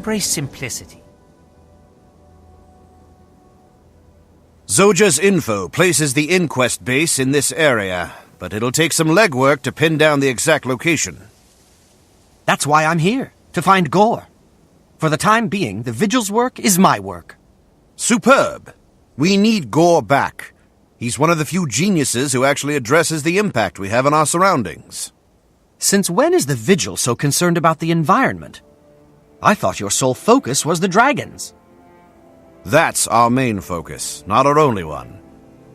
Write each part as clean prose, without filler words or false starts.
embrace simplicity. Zoja's info places the inquest base in this area, but it'll take some legwork to pin down the exact location. That's why I'm here, to find Gore. For the time being, the Vigil's work is my work. Superb! We need Gore back. He's one of the few geniuses who actually addresses the impact we have on our surroundings. Since when is the Vigil so concerned about the environment? I thought your sole focus was the dragons. That's our main focus, not our only one.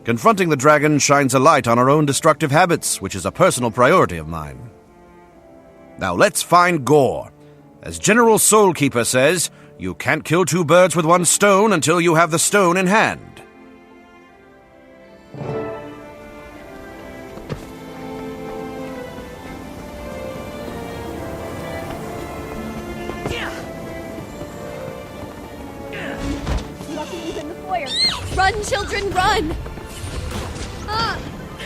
Confronting the dragon shines a light on our own destructive habits, which is a personal priority of mine. Now let's find Gore. As General Soulkeeper says, you can't kill two birds with one stone until you have the stone in hand. Run, children, run!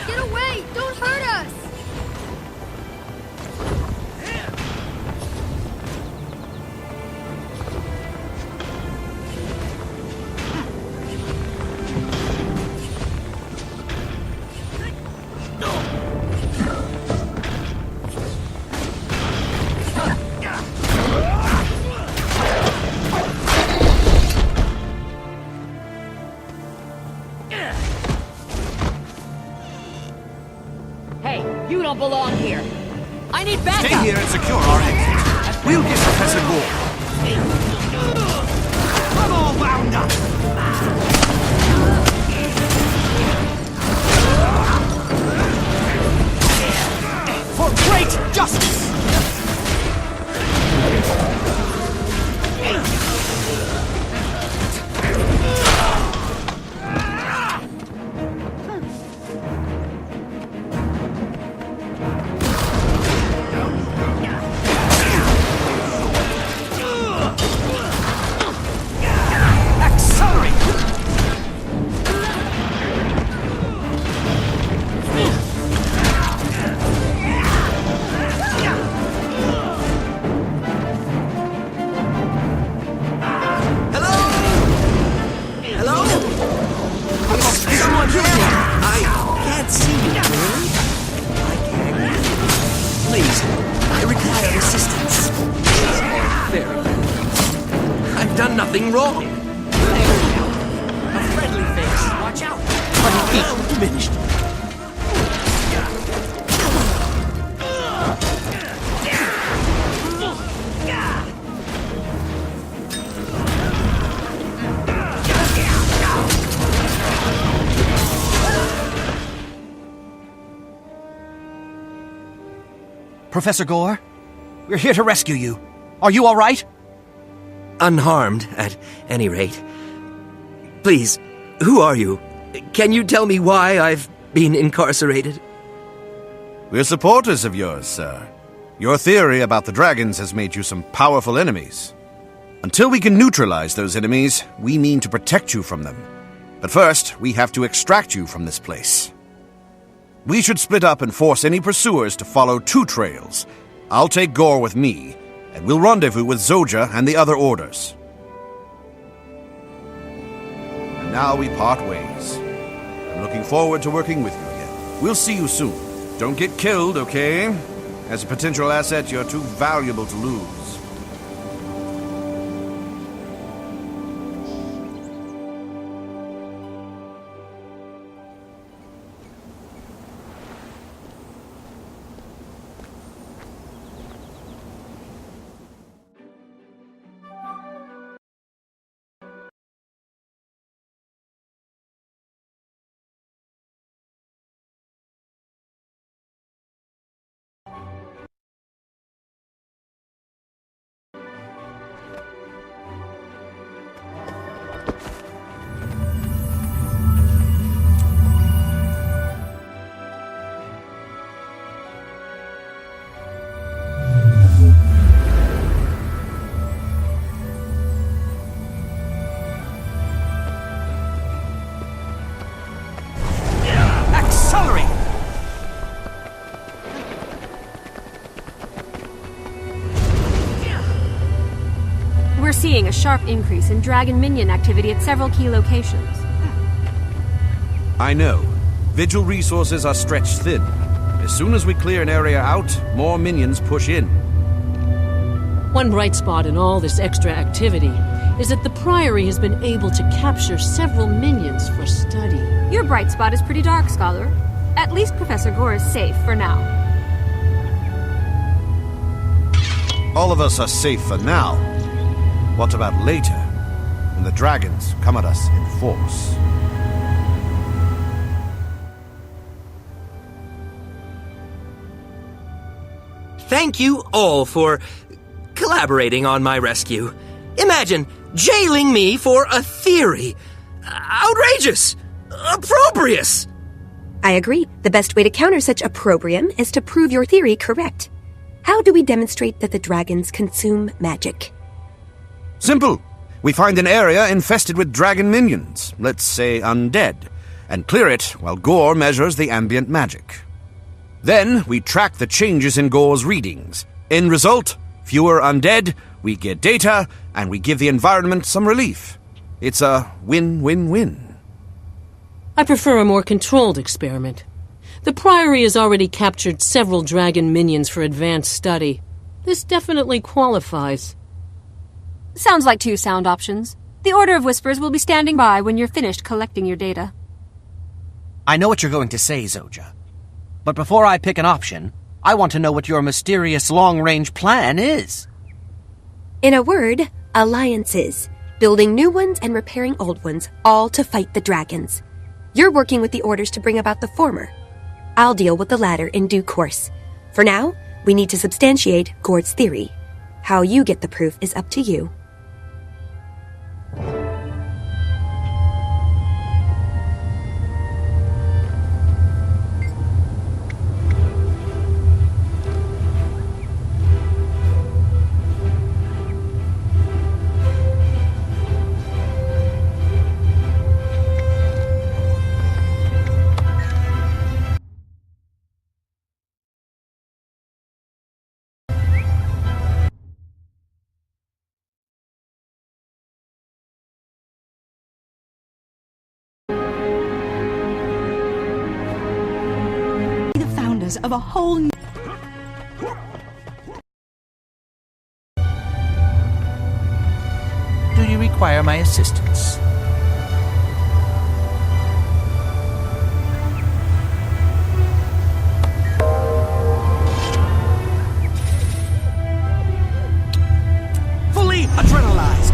Get away! Don't hurt us! You don't belong here. I need backup. Stay here and secure our exit. We'll get Professor Gore. I'm all wound up! For great justice! Done nothing wrong. A friendly face. Watch out. But he feels diminished. Professor Gore, we're here to rescue you. Are you all right? Unharmed, at any rate. Please, who are you? Can you tell me why I've been incarcerated? We're supporters of yours, sir. Your theory about the dragons has made you some powerful enemies. Until we can neutralize those enemies, we mean to protect you from them. But first, we have to extract you from this place. We should split up and force any pursuers to follow two trails. I'll take Gore with me, and we'll rendezvous with Zoja and the other orders. And now we part ways. I'm looking forward to working with you again. We'll see you soon. Don't get killed, okay? As a potential asset, you're too valuable to lose. seeing a sharp increase in dragon minion activity at several key locations. I know. Vigil resources are stretched thin. As soon as we clear an area out, more minions push in. One bright spot in all this extra activity is that the Priory has been able to capture several minions for study. Your bright spot is pretty dark, Scholar. At least Professor Gore is safe for now. All of us are safe for now. What about later, when the dragons come at us in force? Thank you all for collaborating on my rescue. Imagine jailing me for a theory. Outrageous! Opprobrious! I agree. The best way to counter such opprobrium is to prove your theory correct. How do we demonstrate that the dragons consume magic? Simple. We find an area infested with dragon minions, let's say undead, and clear it while Gore measures the ambient magic. Then we track the changes in Gore's readings. End result, fewer undead, we get data, and we give the environment some relief. It's a win-win-win. I prefer a more controlled experiment. The Priory has already captured several dragon minions for advanced study. This definitely qualifies. Sounds like two sound options. The Order of Whispers will be standing by when you're finished collecting your data. I know what you're going to say, Zoja. But before I pick an option, I want to know what your mysterious long-range plan is. In a word, alliances. Building new ones and repairing old ones, all to fight the dragons. You're working with the orders to bring about the former. I'll deal with the latter in due course. For now, we need to substantiate Gore's theory. How you get the proof is up to you. Of a whole new... Do you require my assistance? Fully adrenalized.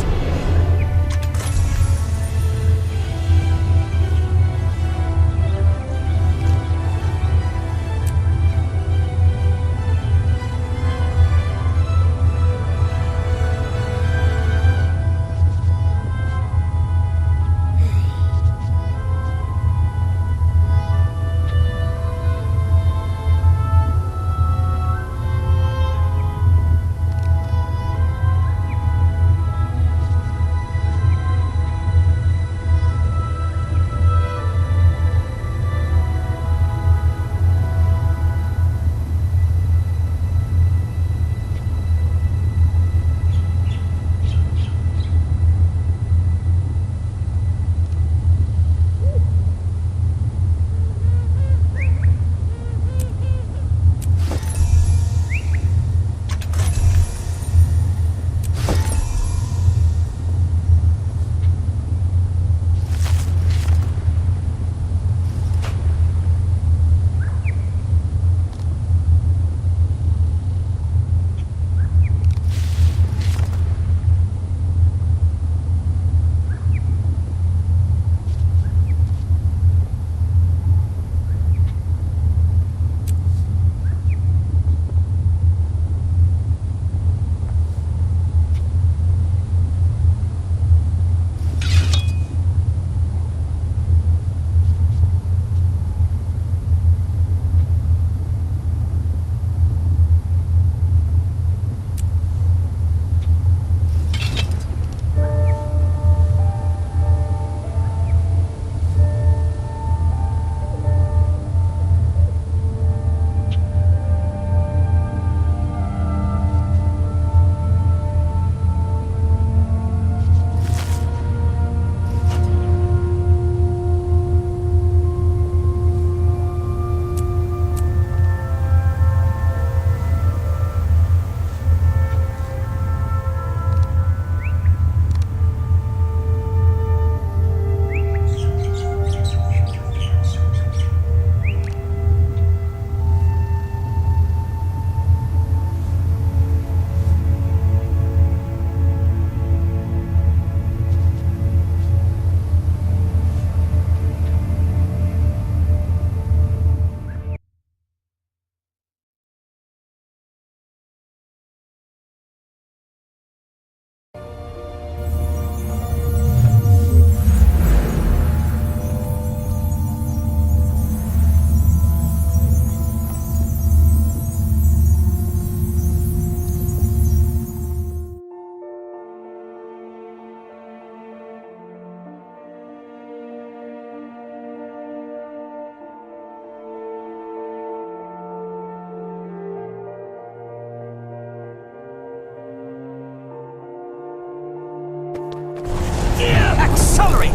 Accelerate!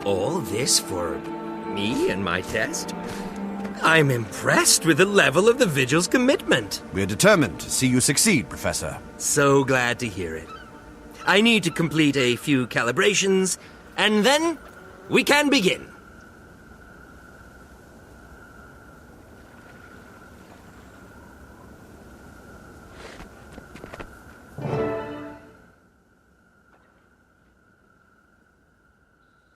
All this for me and my test? I'm impressed with the level of the Vigil's commitment. We're determined to see you succeed, Professor. So glad to hear it. I need to complete a few calibrations, and then we can begin.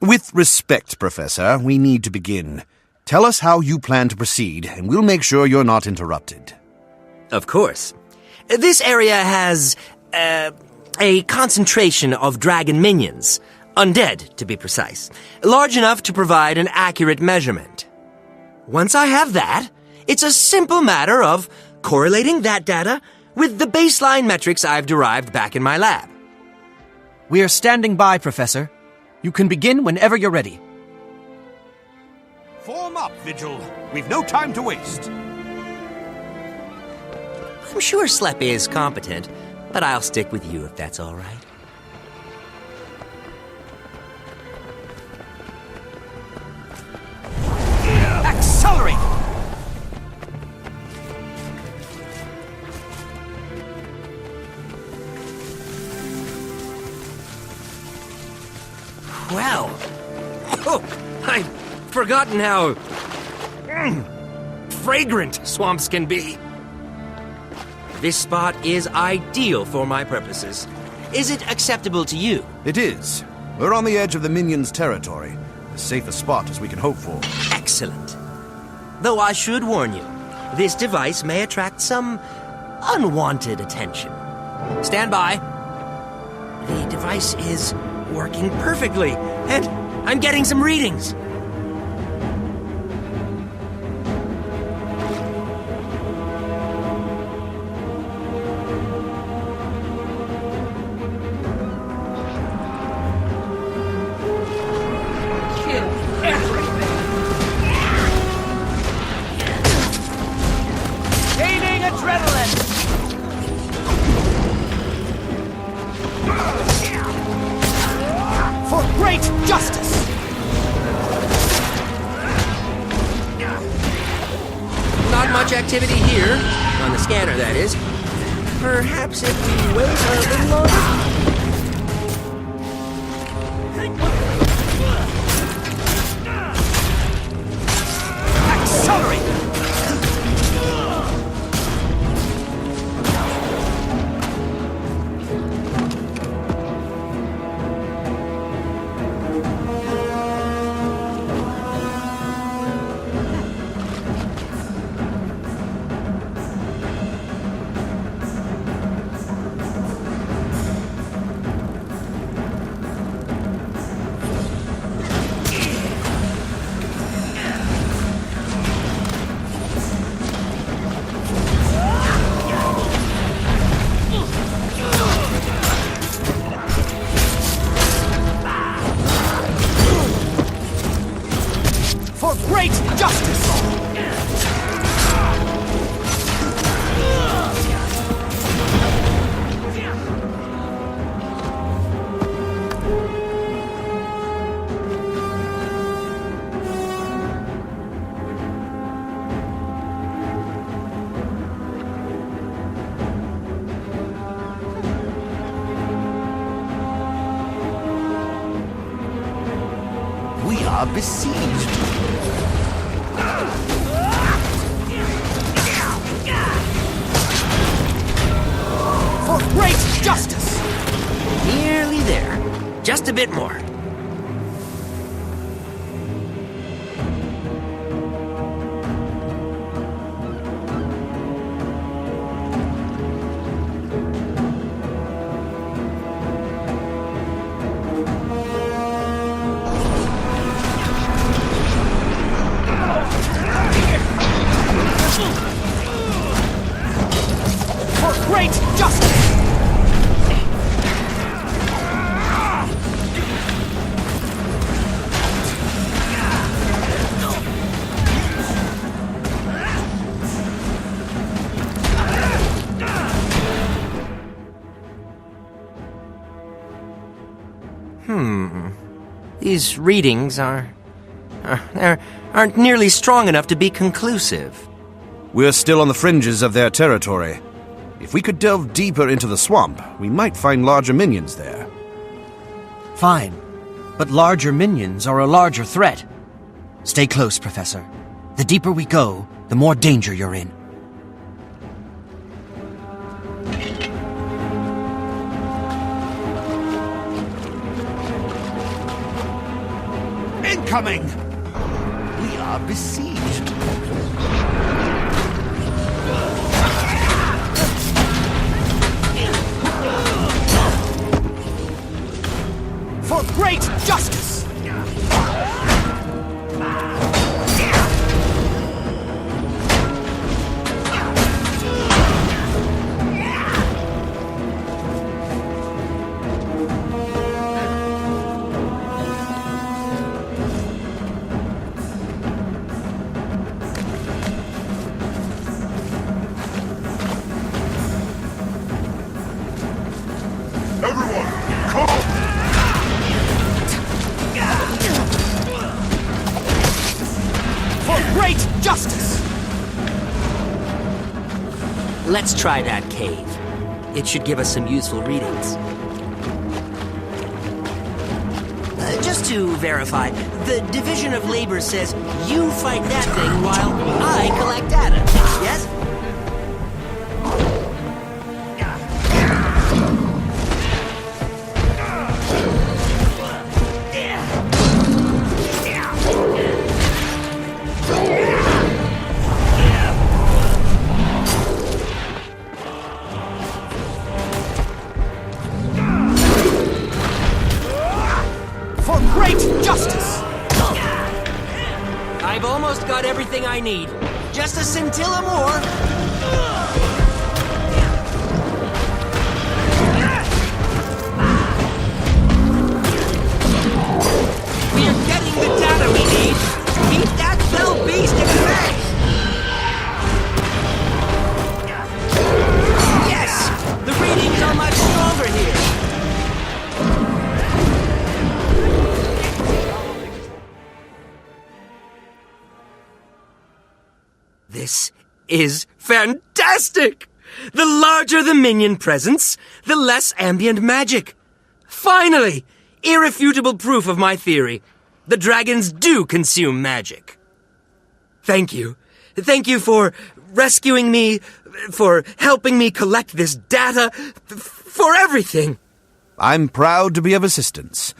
With respect, Professor, we need to begin. Tell us how you plan to proceed, and we'll make sure you're not interrupted. Of course. This area has, a concentration of dragon minions. Undead, to be precise. Large enough to provide an accurate measurement. Once I have that, it's a simple matter of correlating that data with the baseline metrics I've derived back in my lab. We are standing by, Professor. You can begin whenever you're ready. Form up, Vigil. We've no time to waste. I'm sure Slepe is competent, but I'll stick with you if that's all right. Accelerate! Well, I've forgotten how fragrant swamps can be. This spot is ideal for my purposes. Is it acceptable to you? It is. We're on the edge of the minions' territory. As safe a spot as we can hope for. Excellent. Though I should warn you, this device may attract some unwanted attention. Stand by. The device is working perfectly, and I'm getting some readings. Gaining adrenaline! For great justice! Not much activity here, on the scanner that is. Perhaps if we wait a little longer? Accelerate! For great justice! We are besieged. For great justice! Nearly there. Just a bit more. For great justice! These readings aren't nearly strong enough to be conclusive. We're still on the fringes of their territory. If we could delve deeper into the swamp, we might find larger minions there. Fine. But larger minions are a larger threat. Stay close, Professor. The deeper we go, the more danger you're in. Incoming! We are besieged. For great justice! Great justice! Let's try that cave. It should give us some useful readings. Just to verify, the Division of Labor says you fight that thing while I collect data. Yes? I've almost got everything I need. Just a scintilla more. We're getting the data we need to beat that fell beast in the face. Yes! The readings are much stronger here. This is fantastic! The larger the minion presence, the less ambient magic. Finally! Irrefutable proof of my theory. The dragons do consume magic. Thank you. Thank you for rescuing me, for helping me collect this data, for everything. I'm proud to be of assistance,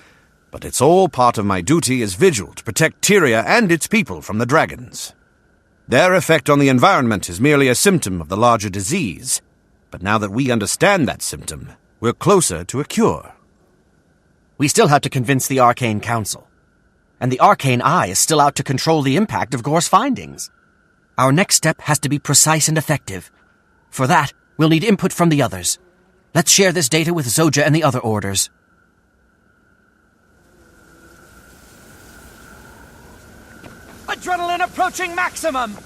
but it's all part of my duty as vigil to protect Tyria and its people from the dragons. Their effect on the environment is merely a symptom of the larger disease, but now that we understand that symptom, we're closer to a cure. We still have to convince the Arcane Council, and the Arcane Eye is still out to control the impact of Gore's findings. Our next step has to be precise and effective. For that, we'll need input from the others. Let's share this data with Zoja and the other orders. Adrenaline approaching maximum!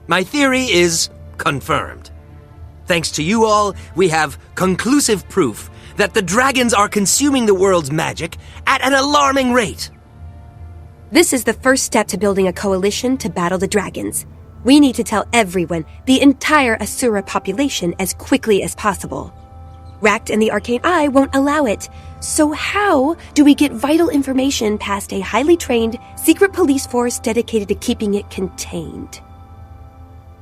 My theory is confirmed. Thanks to you all, we have conclusive proof that the dragons are consuming the world's magic at an alarming rate. This is the first step to building a coalition to battle the dragons. We need to tell everyone, the entire Asura population, as quickly as possible. Ract and the Arcane Eye won't allow it. So how do we get vital information past a highly trained, secret police force dedicated to keeping it contained?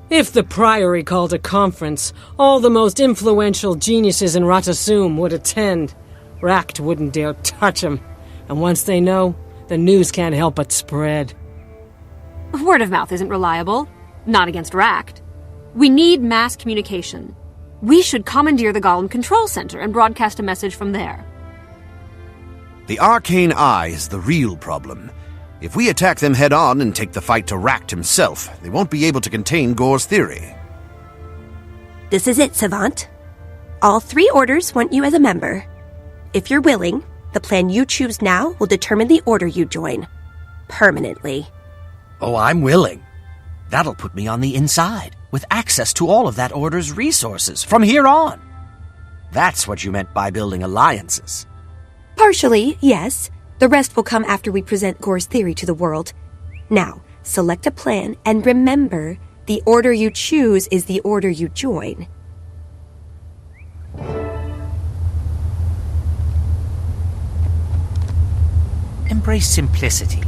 If the Priory called a conference, all the most influential geniuses in Ratasum would attend. Ract wouldn't dare touch them. And once they know, the news can't help but spread. Word of mouth isn't reliable. Not against Ract. We need mass communication. We should commandeer the Golem Control Center and broadcast a message from there. The Arcane Eye is the real problem. If we attack them head-on and take the fight to Ract himself, they won't be able to contain Gore's theory. This is it, Savant. All 3 orders want you as a member. If you're willing, the plan you choose now will determine the order you join. Permanently. Oh, I'm willing. That'll put me on the inside, with access to all of that order's resources from here on. That's what you meant by building alliances. Partially, yes. The rest will come after we present Gore's theory to the world. Now, select a plan and remember, the order you choose is the order you join. Embrace simplicity.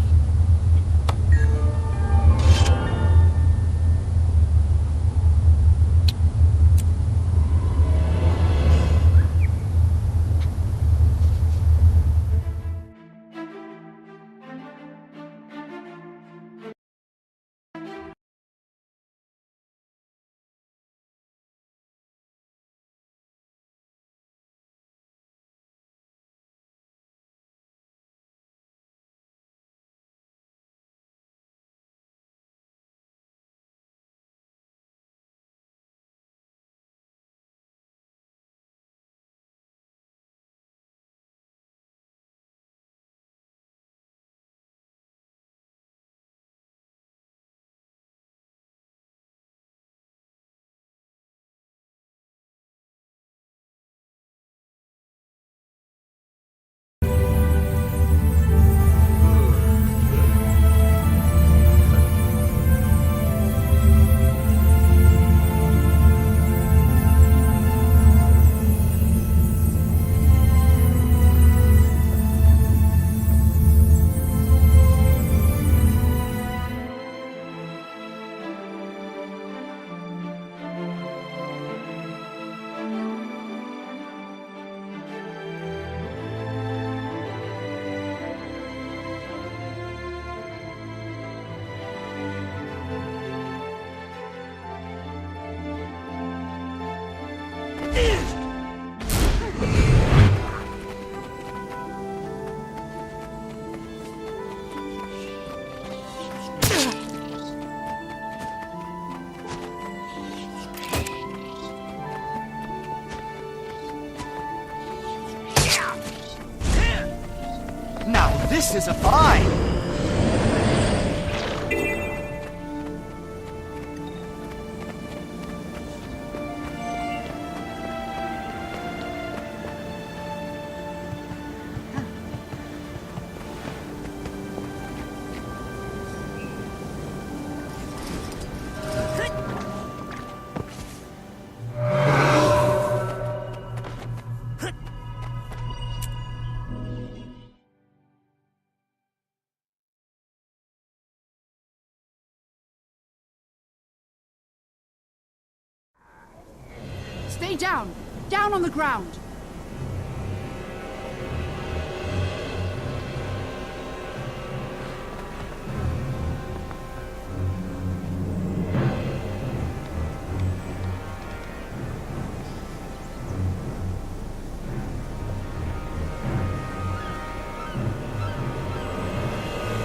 Now this is a find! Stay down! Down on the ground!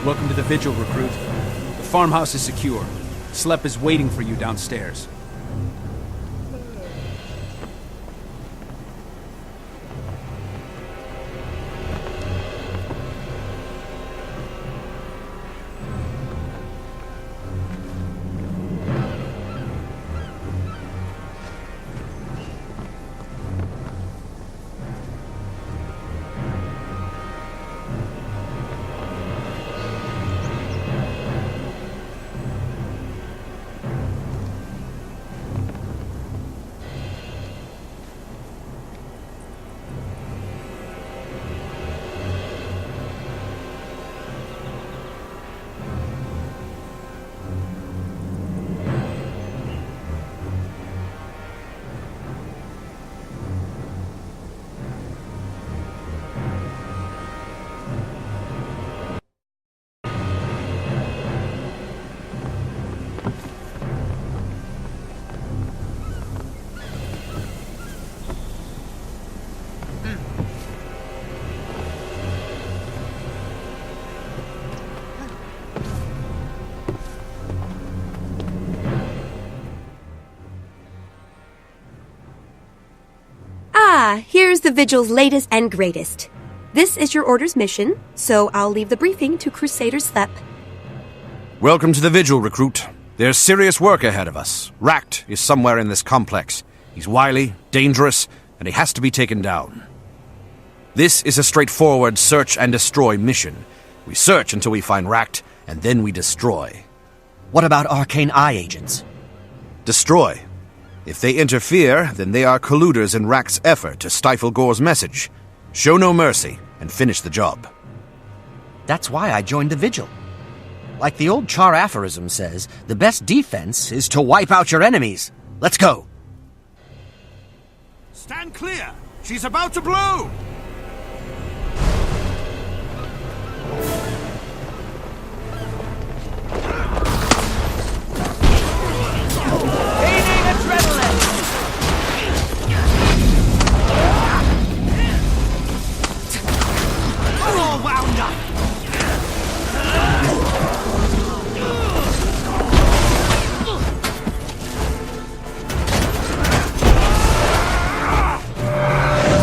Welcome to the Vigil, recruit. The farmhouse is secure. Slep is waiting for you downstairs. Here's the Vigil's latest and greatest. This is your Order's mission, so I'll leave the briefing to Crusader Slep. Welcome to the Vigil, recruit. There's serious work ahead of us. Racht is somewhere in this complex. He's wily, dangerous, and he has to be taken down. This is a straightforward search and destroy mission. We search until we find Racht, and then we destroy. What about Arcane Eye agents? Destroy. If they interfere, then they are colluders in Racht's effort to stifle Gore's message. Show no mercy, and finish the job. That's why I joined the Vigil. Like the old Char aphorism says, the best defense is to wipe out your enemies. Let's go. Stand clear! She's about to blow! Gaining adrenaline! We're all wound up!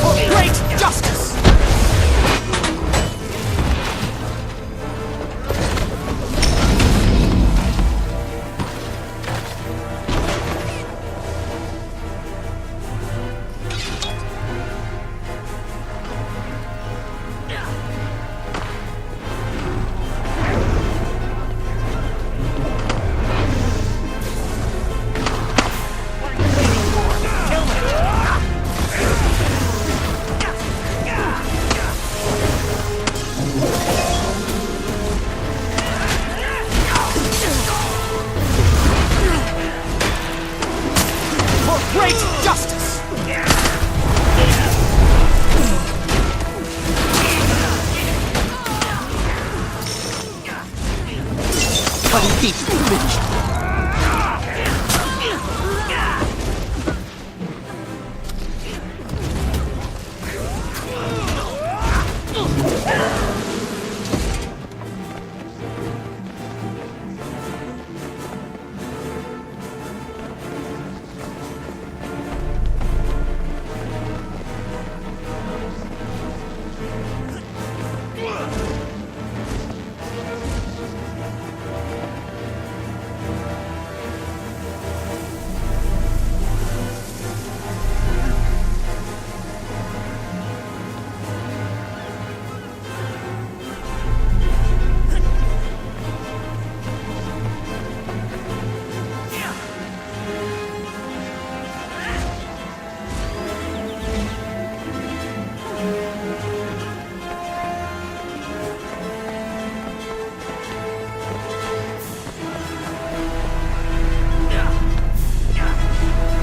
For great justice! For great justice!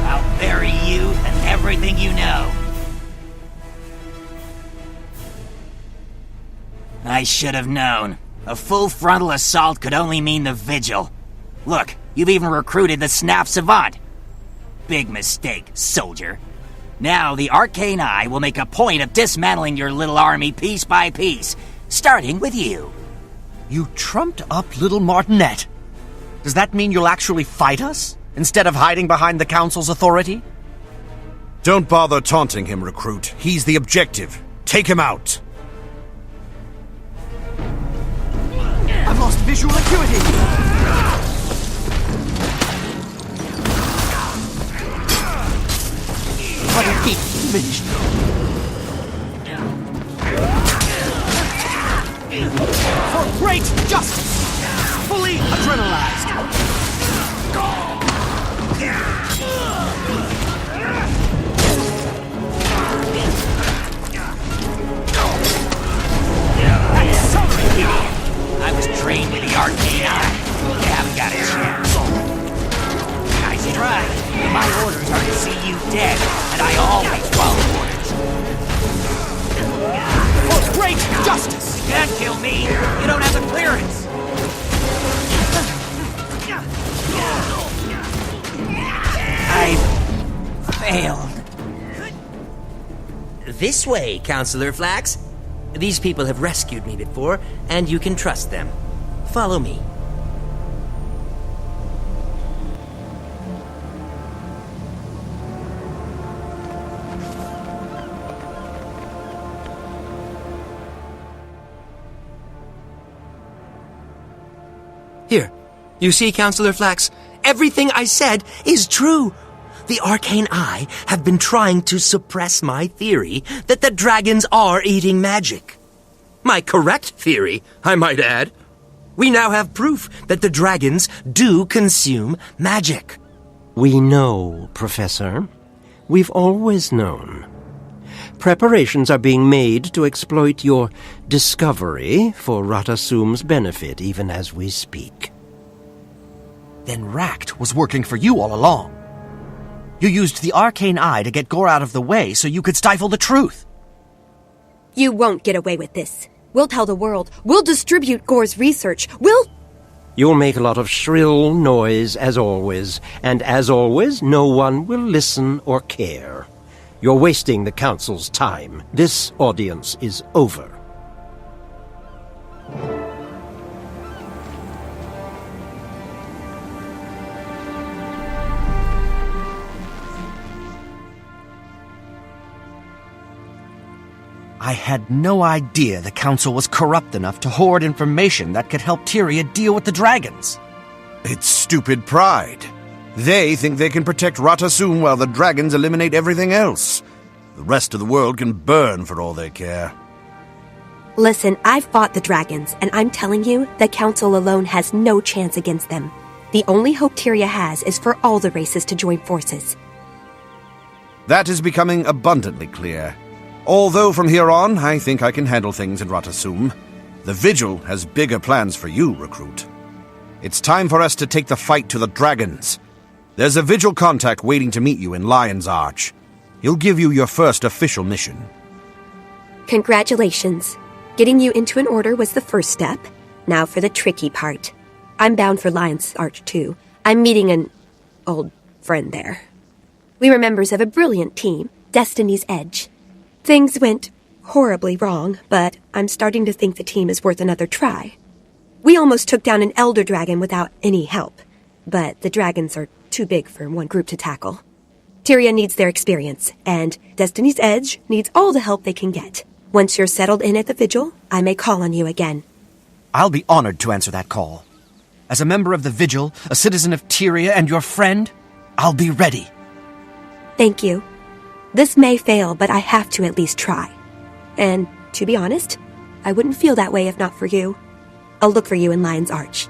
I'll bury you and everything you know. I should have known. A full frontal assault could only mean the Vigil. Look, you've even recruited the Snap Savant. Big mistake, soldier. Now the Arcane Eye will make a point of dismantling your little army piece by piece, starting with you. You trumped up little Martinet. Does that mean you'll actually fight us, instead of hiding behind the Council's authority? Don't bother taunting him, recruit. He's the objective. Take him out. I've lost visual acuity! Bloody feet finished. For great justice! Fully adrenalized! I was trained with the Arcane Eye. You haven't got a chance. Nice try. My orders are to see you dead, and I always follow orders. For great justice! You can't kill me. You don't have the clearance. I failed. This way, Counselor Flax. These people have rescued me before, and you can trust them. Follow me. Here, you see, Counselor Flax, everything I said is true. The Arcane Eye have been trying to suppress my theory that the dragons are eating magic. My correct theory, I might add. We now have proof that the dragons do consume magic. We know, Professor. We've always known. Preparations are being made to exploit your discovery for Ratasum's benefit, even as we speak. Then Ract was working for you all along. You used the Arcane Eye to get Gore out of the way so you could stifle the truth. You won't get away with this. We'll tell the world. We'll distribute Gore's research. You'll make a lot of shrill noise, as always, and as always, no one will listen or care. You're wasting the Council's time. This audience is over. I had no idea the Council was corrupt enough to hoard information that could help Tyria deal with the dragons. It's stupid pride. They think they can protect Ratasum while the dragons eliminate everything else. The rest of the world can burn for all they care. Listen, I've fought the dragons, and I'm telling you, the Council alone has no chance against them. The only hope Tyria has is for all the races to join forces. That is becoming abundantly clear. Although from here on, I think I can handle things in Ratasum. The Vigil has bigger plans for you, Recruit. It's time for us to take the fight to the dragons. There's a Vigil contact waiting to meet you in Lion's Arch. He'll give you your first official mission. Congratulations. Getting you into an order was the first step. Now for the tricky part. I'm bound for Lion's Arch, too. I'm meeting an old friend there. We were members of a brilliant team, Destiny's Edge. Things went horribly wrong, but I'm starting to think the team is worth another try. We almost took down an elder dragon without any help, but the dragons are too big for one group to tackle. Tyria needs their experience, and Destiny's Edge needs all the help they can get. Once you're settled in at the Vigil, I may call on you again. I'll be honored to answer that call. As a member of the Vigil, a citizen of Tyria, and your friend, I'll be ready. Thank you. This may fail, but I have to at least try. And, to be honest, I wouldn't feel that way if not for you. I'll look for you in Lion's Arch.